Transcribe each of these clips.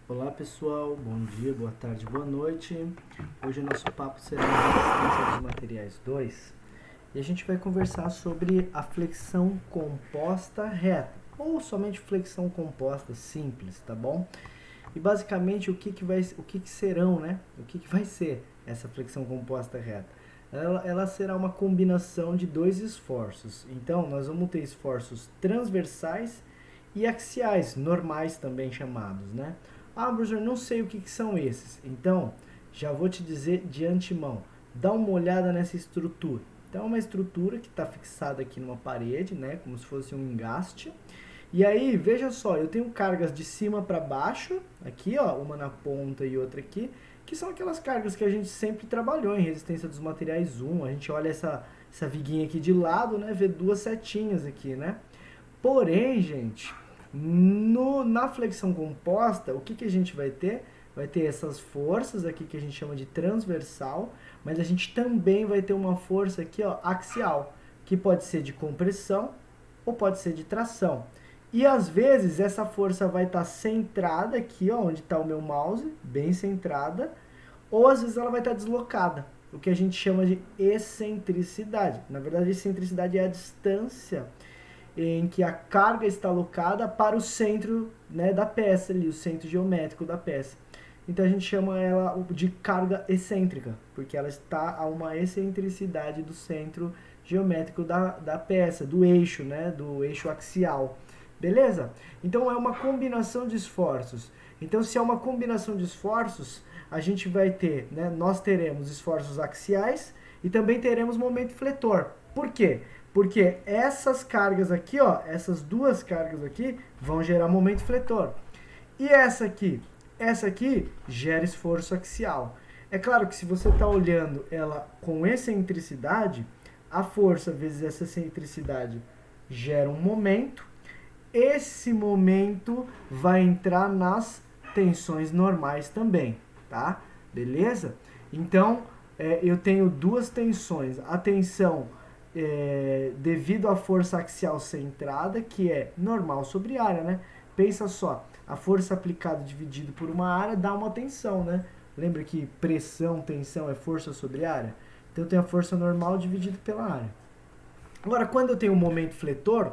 Olá pessoal, bom dia, boa tarde, boa noite. Hoje o nosso papo será a resistência dos materiais 2 e a gente vai conversar sobre a flexão composta reta ou somente flexão composta simples, tá bom? E basicamente o que serão, né? O que vai ser essa flexão composta reta? Ela será uma combinação de dois esforços. Então nós vamos ter esforços transversais e axiais, normais também chamados, né? Ah, professor, não sei o que são esses. Então, já vou te dizer de antemão, dá uma olhada nessa estrutura. Então, é uma estrutura que está fixada aqui numa parede, né? Como se fosse um engaste. E aí, veja só, eu tenho cargas de cima para baixo, aqui, ó, uma na ponta e outra aqui, que são aquelas cargas que a gente sempre trabalhou em resistência dos materiais 1. A gente olha essa viguinha aqui de lado, né? Vê duas setinhas aqui, né? Porém, gente, na flexão composta, o que a gente vai ter? Vai ter essas forças aqui que a gente chama de transversal, mas a gente também vai ter uma força aqui, ó, axial, que pode ser de compressão ou pode ser de tração. E às vezes essa força vai estar centrada aqui, ó, onde está o meu mouse, bem centrada, ou às vezes ela vai estar deslocada, o que a gente chama de excentricidade. Na verdade, excentricidade é a distância em que a carga está alocada para o centro, né, da peça, ali, o centro geométrico da peça. Então a gente chama ela de carga excêntrica, porque ela está a uma excentricidade do centro geométrico da peça, do eixo, né, do eixo axial. Beleza? Então é uma combinação de esforços. Então se é uma combinação de esforços, a gente vai ter, né, nós teremos esforços axiais e também teremos momento fletor. Por quê? Porque essas cargas aqui, ó, essas duas cargas aqui, vão gerar momento fletor. E essa aqui gera esforço axial. É claro que se você está olhando ela com excentricidade, a força vezes essa excentricidade gera um momento. Esse momento vai entrar nas tensões normais também, tá? Beleza? Então, eu tenho duas tensões. A tensão devido à força axial centrada, que é normal sobre área, né? Pensa só, a força aplicada dividido por uma área dá uma tensão, né? Lembra que pressão, tensão é força sobre área? Então eu tenho a força normal dividido pela área. Agora, quando eu tenho um momento fletor,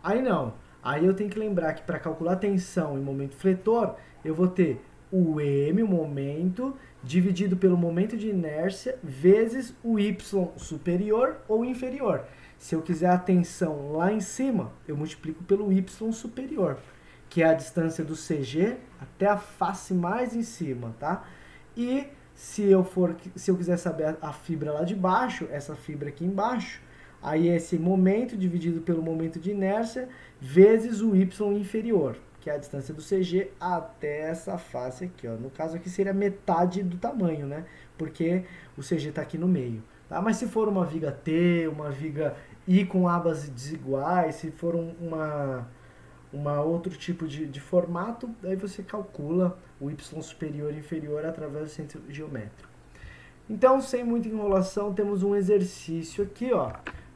aí não. Aí eu tenho que lembrar que para calcular tensão e momento fletor, eu vou ter o M, o momento, dividido pelo momento de inércia, vezes o Y superior ou inferior. Se eu quiser a tensão lá em cima, eu multiplico pelo Y superior, que é a distância do CG até a face mais em cima, tá? E se eu quiser saber a fibra lá de baixo, essa fibra aqui embaixo, aí é esse momento dividido pelo momento de inércia vezes o Y inferior, que é a distância do CG até essa face aqui, ó. No caso aqui seria metade do tamanho, né? Porque o CG está aqui no meio, tá? Mas se for uma viga T, uma viga I com abas desiguais, se for uma outro tipo de formato, aí você calcula o Y superior e inferior através do centro geométrico. Então, sem muita enrolação, temos um exercício aqui, ó.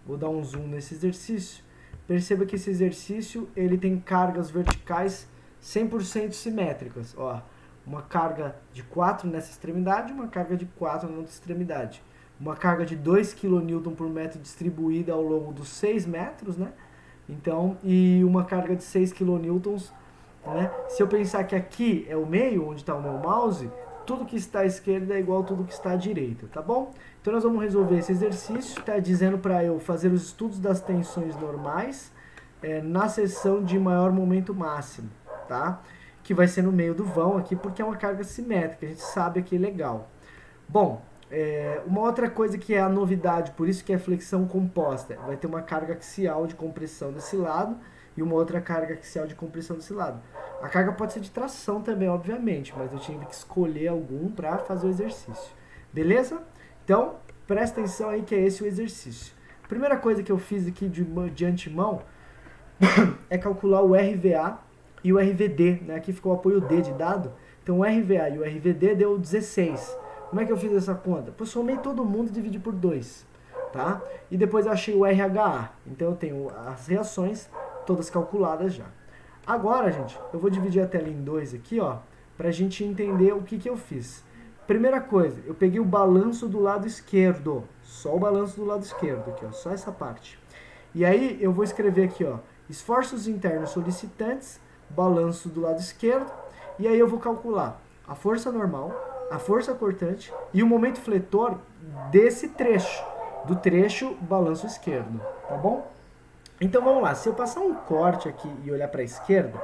Vou dar um zoom nesse exercício. Perceba que esse exercício ele tem cargas verticais 100% simétricas. Ó, uma carga de 4 nessa extremidade, uma carga de 4 na outra extremidade. Uma carga de 2 kN por metro distribuída ao longo dos 6 metros, né? Então, e uma carga de 6 kN, né? Se eu pensar que aqui é o meio, onde está o meu mouse, tudo que está à esquerda é igual a tudo que está à direita, tá bom? Então nós vamos resolver esse exercício, está dizendo para eu fazer os estudos das tensões normais na seção de maior momento máximo, tá? Que vai ser no meio do vão aqui, porque é uma carga simétrica, a gente sabe que é legal. Bom, uma outra coisa que é a novidade, por isso que é flexão composta, vai ter uma carga axial de compressão desse lado e uma outra carga axial de compressão desse lado. A carga pode ser de tração também, obviamente, mas eu tive que escolher algum para fazer o exercício. Beleza? Então, presta atenção aí que é esse o exercício. A primeira coisa que eu fiz aqui de antemão é calcular o RVA e o RVD, né? Aqui ficou o apoio D de dado. Então, o RVA e o RVD deu 16. Como é que eu fiz essa conta? Eu somei todo mundo e dividi por 2, tá? E depois eu achei o RHA. Então, eu tenho as reações todas calculadas já. Agora, gente, eu vou dividir a tela em 2 aqui, ó, para a gente entender o que eu fiz. Primeira coisa, eu peguei o balanço do lado esquerdo, só o balanço do lado esquerdo aqui, ó, só essa parte. E aí eu vou escrever aqui, ó, esforços internos solicitantes, balanço do lado esquerdo, e aí eu vou calcular a força normal, a força cortante e o momento fletor desse trecho, do trecho balanço esquerdo, tá bom? Então vamos lá, se eu passar um corte aqui e olhar para a esquerda,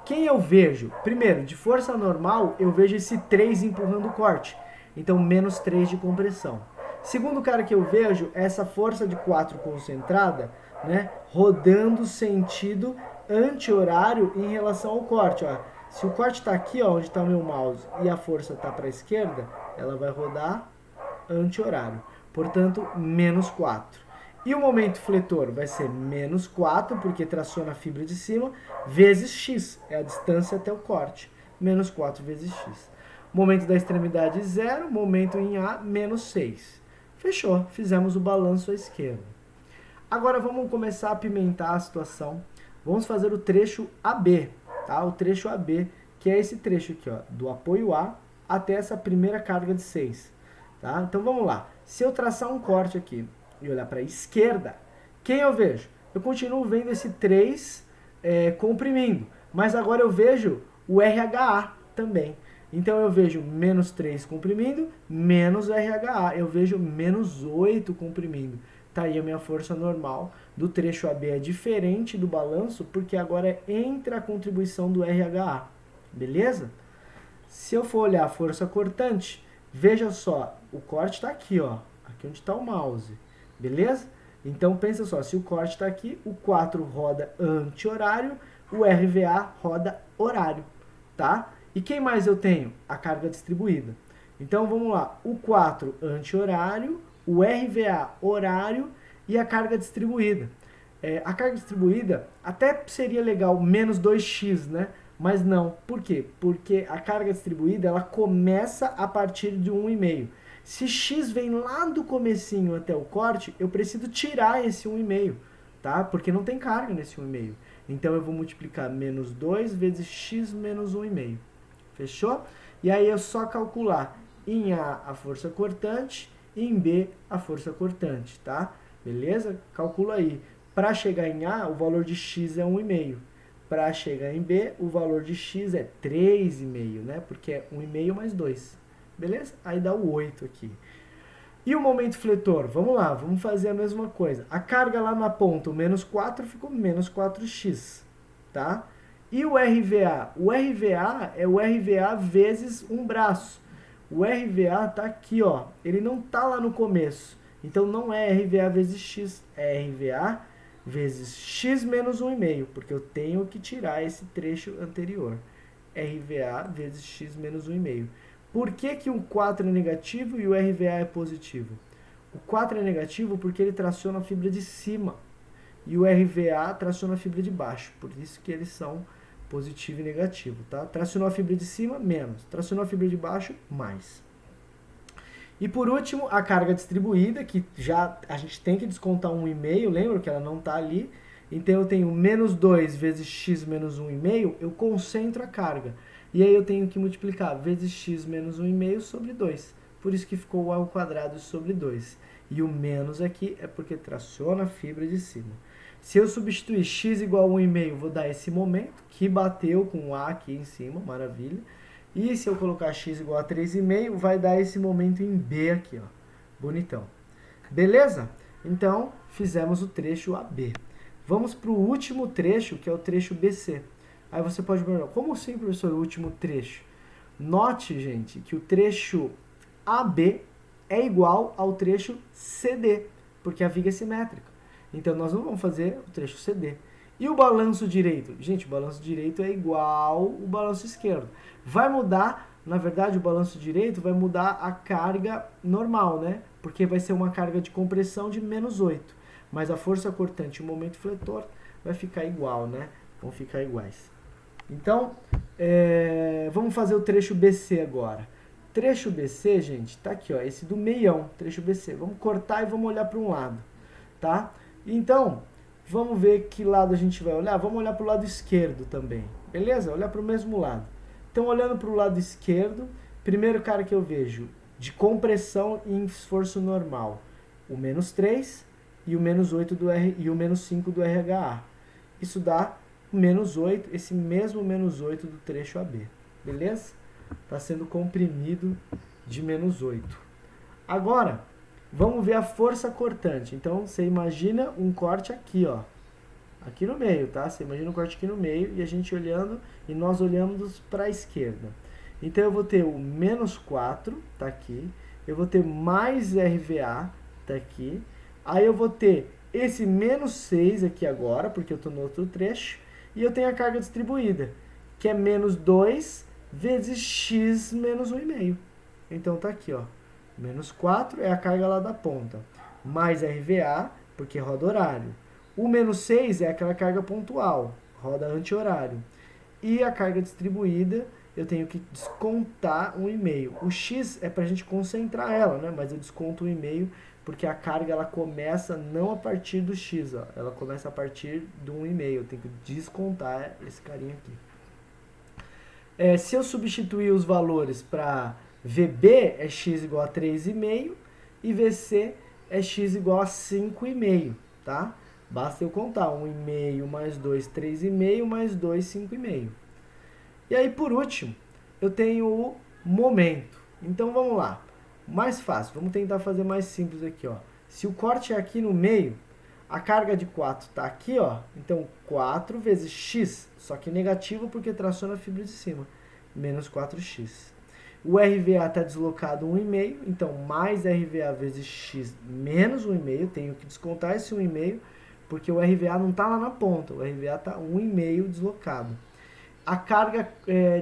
quem eu vejo? Primeiro, de força normal, eu vejo esse 3 empurrando o corte. Então, menos 3 de compressão. Segundo cara que eu vejo, é essa força de 4 concentrada, né, rodando sentido anti-horário em relação ao corte. Ó. Se o corte está aqui, ó, onde está o meu mouse, e a força está para a esquerda, ela vai rodar anti-horário. Portanto, menos 4. E o momento fletor vai ser menos 4, porque traciona a fibra de cima, vezes x, é a distância até o corte. Menos 4 vezes x. Momento da extremidade 0, momento em A, menos 6. Fechou, fizemos o balanço à esquerda. Agora vamos começar a apimentar a situação. Vamos fazer o trecho AB, tá? O trecho AB, que é esse trecho aqui, ó, do apoio A até essa primeira carga de 6. Tá? Então vamos lá. Se eu traçar um corte aqui, e olhar para a esquerda, quem eu vejo? Eu continuo vendo esse 3 comprimindo, mas agora eu vejo o RHA também. Então eu vejo menos 3 comprimindo, menos RHA. Eu vejo menos 8 comprimindo. Tá aí a minha força normal do trecho AB é diferente do balanço, porque agora entra a contribuição do RHA. Beleza? Se eu for olhar a força cortante, veja só, o corte está aqui, ó, aqui onde está o mouse. Beleza? Então pensa só, se o corte está aqui, o 4 roda anti-horário, o RVA roda horário, tá? E quem mais eu tenho? A carga distribuída. Então vamos lá, o 4 anti-horário, o RVA horário e a carga distribuída. A carga distribuída até seria legal menos 2x, né? Mas não. Por quê? Porque a carga distribuída ela começa a partir de 1,5. Se x vem lá do comecinho até o corte, eu preciso tirar esse 1,5, tá? Porque não tem carga nesse 1,5. Então eu vou multiplicar menos 2 vezes x menos 1,5. Fechou? E aí é só calcular em A força cortante e em B a força cortante, tá? Beleza? Calcula aí. Para chegar em A, o valor de x é 1,5. Para chegar em B, o valor de x é 3,5, né? Porque é 1,5 mais 2. Beleza? Aí dá o 8 aqui. E o momento fletor? Vamos lá, vamos fazer a mesma coisa. A carga lá na ponta, o menos 4, ficou menos 4x, tá? E o RVA? O RVA é o RVA vezes um braço. O RVA tá aqui, ó. Ele não tá lá no começo. Então não é RVA vezes x, é RVA vezes x menos 1,5, porque eu tenho que tirar esse trecho anterior. RVA vezes x menos 1,5. Por que o 4 é negativo e o RVA é positivo? O 4 é negativo porque ele traciona a fibra de cima. E o RVA traciona a fibra de baixo. Por isso que eles são positivo e negativo. Tá? Tracionou a fibra de cima, menos. Tracionou a fibra de baixo, mais. E por último, a carga distribuída, que já a gente tem que descontar 1,5. Lembra que ela não está ali? Então eu tenho menos 2 vezes x menos 1,5. Eu concentro a carga. E aí eu tenho que multiplicar vezes x menos 1,5 sobre 2. Por isso que ficou o ao quadrado sobre 2. E o menos aqui é porque traciona a fibra de cima. Se eu substituir x igual a 1,5, vou dar esse momento, que bateu com o A aqui em cima, maravilha. E se eu colocar x igual a 3,5, vai dar esse momento em B aqui, ó. Bonitão. Beleza? Então, fizemos o trecho AB. Vamos para o último trecho, que é o trecho BC. Aí você pode perguntar, como assim, professor, o último trecho? Note, gente, que o trecho AB é igual ao trecho CD, porque a viga é simétrica. Então, nós não vamos fazer o trecho CD. E o balanço direito? Gente, o balanço direito é igual ao balanço esquerdo. Vai mudar, na verdade, o balanço direito vai mudar a carga normal, né? Porque vai ser uma carga de compressão de menos 8. Mas a força cortante e o momento fletor vai ficar igual, né? Vão ficar iguais. Então, vamos fazer o trecho BC agora. Trecho BC, gente, tá aqui, ó, esse do meião, trecho BC. Vamos cortar e vamos olhar para um lado, tá? Então, vamos ver que lado a gente vai olhar. Vamos olhar para o lado esquerdo também, beleza? Olhar para o mesmo lado. Então, olhando para o lado esquerdo, primeiro cara que eu vejo de compressão em esforço normal, o menos 3 e o menos 8 do R, e o menos 5 do RHA. Isso dá menos 8, esse mesmo menos 8 do trecho AB. Beleza? Está sendo comprimido de menos 8. Agora, vamos ver a força cortante. Então, você imagina um corte aqui, ó. Aqui no meio, tá? Você imagina um corte aqui no meio e a gente olhando, e nós olhamos para a esquerda. Então, eu vou ter o menos 4, tá aqui. Eu vou ter mais RVA, tá aqui. Aí eu vou ter esse menos 6 aqui agora, porque eu estou no outro trecho. E eu tenho a carga distribuída, que é menos 2 vezes x menos 1,5. Então, tá aqui, ó. Menos 4 é a carga lá da ponta. Mais RVA, porque roda horário. O menos 6 é aquela carga pontual, roda anti-horário. E a carga distribuída, eu tenho que descontar 1,5. O x é para a gente concentrar ela, né? Mas eu desconto 1,5 porque a carga ela começa não a partir do x, ó. Ela começa a partir do 1,5. Eu tenho que descontar esse carinha aqui. Se eu substituir os valores para VB é x igual a 3,5 e VC é x igual a 5,5, tá? Basta eu contar 1,5 mais 2, 3,5 mais 2, 5,5. E aí, por último, eu tenho o momento. Então, vamos lá. Mais fácil, vamos tentar fazer mais simples aqui, ó. Se o corte é aqui no meio, a carga de 4 está aqui, ó. Então, 4 vezes x, só que negativo porque traciona a fibra de cima, menos 4x. O RVA está deslocado 1,5, então mais RVA vezes x menos 1,5, tenho que descontar esse 1,5, porque o RVA não está lá na ponta, o RVA está 1,5 deslocado. A carga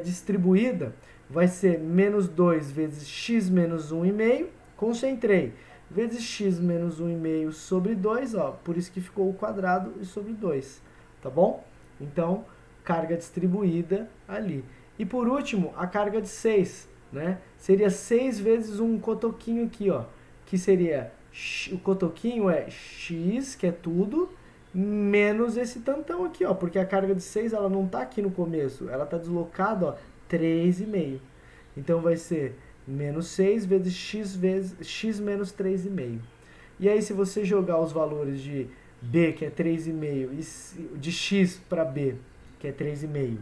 distribuída vai ser menos 2 vezes x menos 1,5, concentrei, vezes x menos 1,5 sobre 2, ó, por isso que ficou o quadrado e sobre 2, tá bom? Então, carga distribuída ali. E por último, a carga de 6, né? Seria 6 vezes um cotoquinho aqui, ó, que seria, o cotoquinho é x, que é tudo, menos esse tantão aqui, ó, porque a carga de 6 ela não está aqui no começo, ela está deslocada, ó, 3,5. Então vai ser menos 6 vezes x menos 3,5. E aí se você jogar os valores de B, que é 3,5, e de x para B, que é 3,5,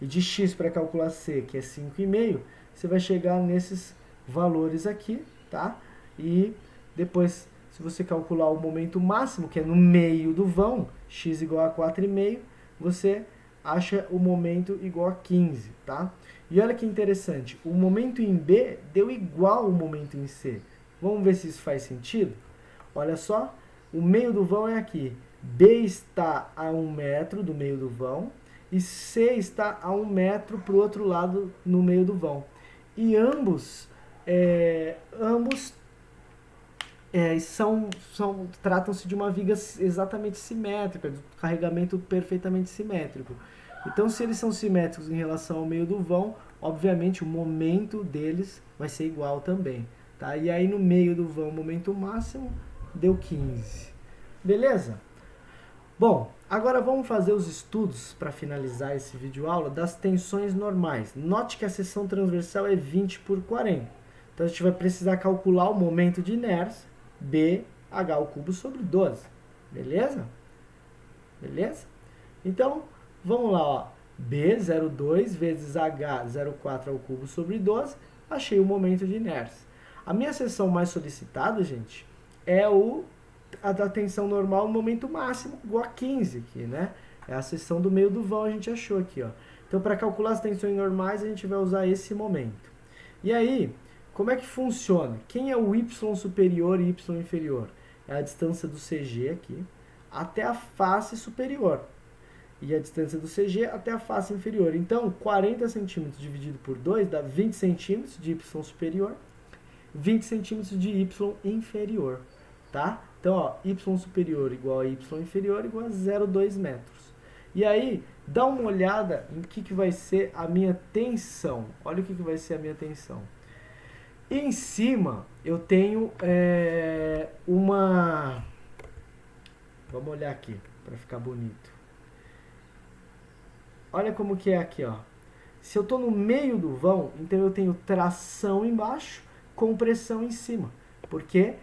e de x para calcular C, que é 5,5, você vai chegar nesses valores aqui, tá? E depois, se você calcular o momento máximo, que é no meio do vão, x igual a 4,5, você acha o momento igual a 15, tá? E olha que interessante, o momento em B deu igual ao momento em C. Vamos ver se isso faz sentido? Olha só, o meio do vão é aqui. B está a 1 metro do meio do vão e C está a 1 metro para o outro lado no meio do vão. E ambos tratam-se de uma viga exatamente simétrica, de carregamento perfeitamente simétrico. Então, se eles são simétricos em relação ao meio do vão, obviamente o momento deles vai ser igual também. Tá? E aí no meio do vão, o momento máximo deu 15. Beleza? Bom, agora vamos fazer os estudos, para finalizar esse vídeo aula, das tensões normais. Note que a seção transversal é 20 por 40. Então a gente vai precisar calcular o momento de inércia, BH ao cubo sobre 12. Beleza? Beleza? Então, vamos lá, ó. B, 0,2 vezes H, 0,4 ao cubo sobre 12. Achei o momento de inércia. A minha seção mais solicitada, gente, é a da tensão normal no momento máximo, igual a 15 aqui, né? É a seção do meio do vão, a gente achou aqui, ó. Então, para calcular as tensões normais, a gente vai usar esse momento. E aí, como é que funciona? Quem é o Y superior e Y inferior? É a distância do CG aqui até a face superior. E a distância do CG até a face inferior. Então, 40 centímetros dividido por 2 dá 20 centímetros de Y superior, 20 centímetros de Y inferior, tá? Então, ó, Y superior igual a Y inferior igual a 0,2 metros. E aí, dá uma olhada em que vai ser a minha tensão. Olha o que vai ser a minha tensão. Em cima, eu tenho uma... Vamos olhar aqui, para ficar bonito. Olha como que é aqui, ó. Se eu estou no meio do vão, então eu tenho tração embaixo, compressão em cima. Porque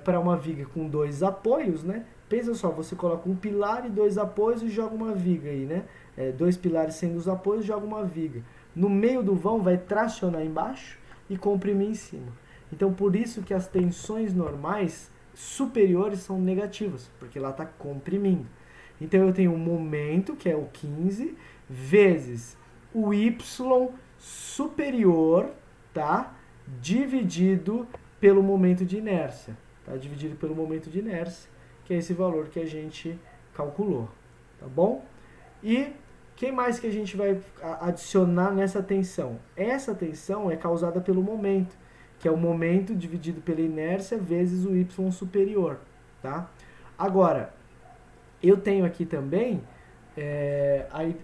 para uma viga com 2 apoios, né? Pensa só, você coloca um pilar e 2 apoios e joga uma viga aí, né? 2 pilares sendo os apoios, joga uma viga. No meio do vão vai tracionar embaixo e comprimir em cima. Então por isso que as tensões normais superiores são negativas, porque lá está comprimindo. Então eu tenho um momento, que é o 15, vezes o y superior, tá? Dividido pelo momento de inércia. Tá? Dividido pelo momento de inércia, que é esse valor que a gente calculou. Tá bom? E quem mais que a gente vai adicionar nessa tensão? Essa tensão é causada pelo momento, que é o momento dividido pela inércia vezes o y superior. Tá? Agora, eu tenho aqui também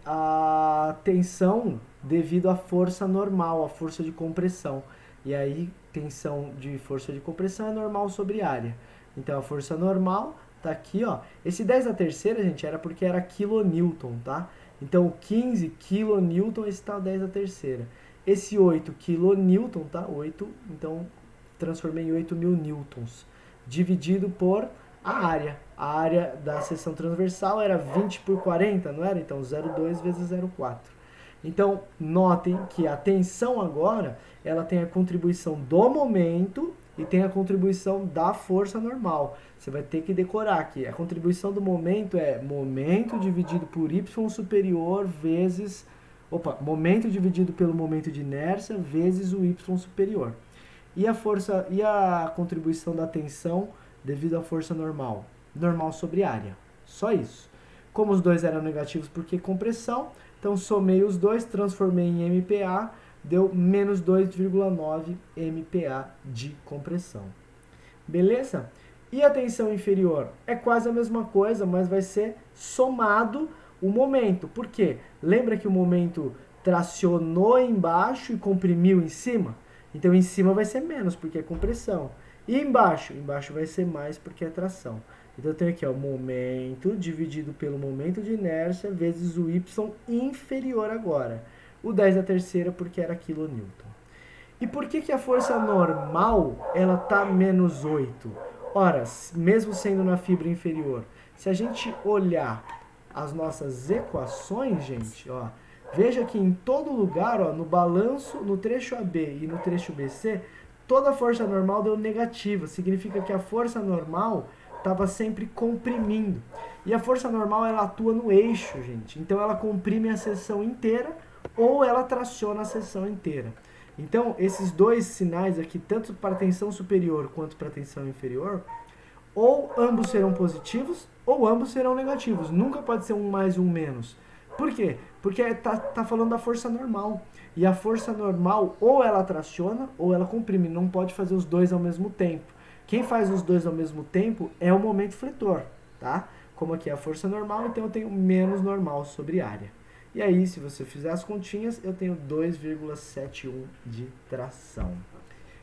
a tensão devido à força normal, a força de compressão. E aí, tensão de força de compressão é normal sobre área. Então, a força normal tá aqui, ó. Esse 10 à terceira, gente, era porque era quilonewton, tá? Então, 15 quilonewton, esse tá o 10 à terceira. Esse 8 quilonewton, tá? 8, então, transformei em 8.000 newtons. Dividido por a área. A área da seção transversal era 20 por 40, não era? Então, 0,2 vezes 0,4. Então, notem que a tensão agora, ela tem a contribuição do momento e tem a contribuição da força normal. Você vai ter que decorar aqui. A contribuição do momento é momento dividido por y superior vezes... momento dividido pelo momento de inércia vezes o y superior. E a contribuição da tensão devido à força normal? Normal sobre área. Só isso. Como os dois eram negativos porque compressão, então somei os dois, transformei em MPa, deu menos 2,9 MPa de compressão. Beleza? E a tensão inferior? É quase a mesma coisa, mas vai ser somado o momento. Por quê? Lembra que o momento tracionou embaixo e comprimiu em cima? Então em cima vai ser menos, porque é compressão. E embaixo? Embaixo vai ser mais, porque é tração. Então eu tenho aqui, ó, momento dividido pelo momento de inércia vezes o y inferior agora. O 10 à terceira porque era quilonewton. E por que a força normal ela tá menos 8? Ora, mesmo sendo na fibra inferior, se a gente olhar as nossas equações, gente, ó, veja que em todo lugar, ó, no balanço, no trecho AB e no trecho BC, toda a força normal deu negativa. Significa que a força normal estava sempre comprimindo. E a força normal, ela atua no eixo, gente. Então, ela comprime a seção inteira ou ela traciona a seção inteira. Então, esses dois sinais aqui, tanto para a tensão superior quanto para a tensão inferior, ou ambos serão positivos ou ambos serão negativos. Nunca pode ser um mais um menos. Por quê? Porque tá falando da força normal. E a força normal, ou ela traciona ou ela comprime. Não pode fazer os dois ao mesmo tempo. Quem faz os dois ao mesmo tempo é o momento fletor, tá? Como aqui é a força normal, então eu tenho menos normal sobre área. E aí, se você fizer as continhas, eu tenho 2,71 de tração.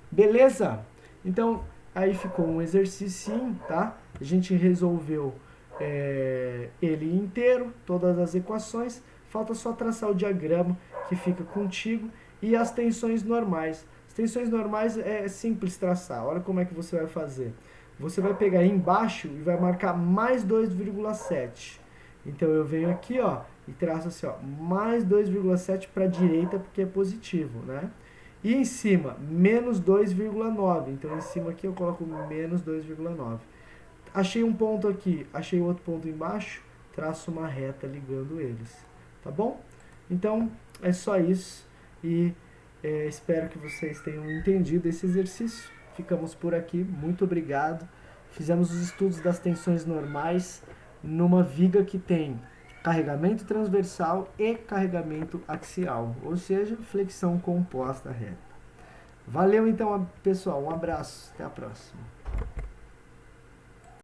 Beleza? Então, aí ficou um exercício, tá? A gente resolveu ele inteiro, todas as equações. Falta só traçar o diagrama que fica contigo e as tensões normais. As tensões normais é simples traçar. Olha como é que você vai fazer. Você vai pegar aí embaixo e vai marcar mais 2,7. Então eu venho aqui, ó, e traço assim, ó, mais 2,7 para a direita porque é positivo, né? E em cima, menos 2,9. Então em cima aqui eu coloco menos 2,9. Achei um ponto aqui, achei outro ponto embaixo, traço uma reta ligando eles. Tá bom? Então é só isso e espero que vocês tenham entendido esse exercício. Ficamos por aqui, muito obrigado. Fizemos os estudos das tensões normais numa viga que tem carregamento transversal e carregamento axial, ou seja, flexão composta reta. Valeu então, pessoal, um abraço, até a próxima.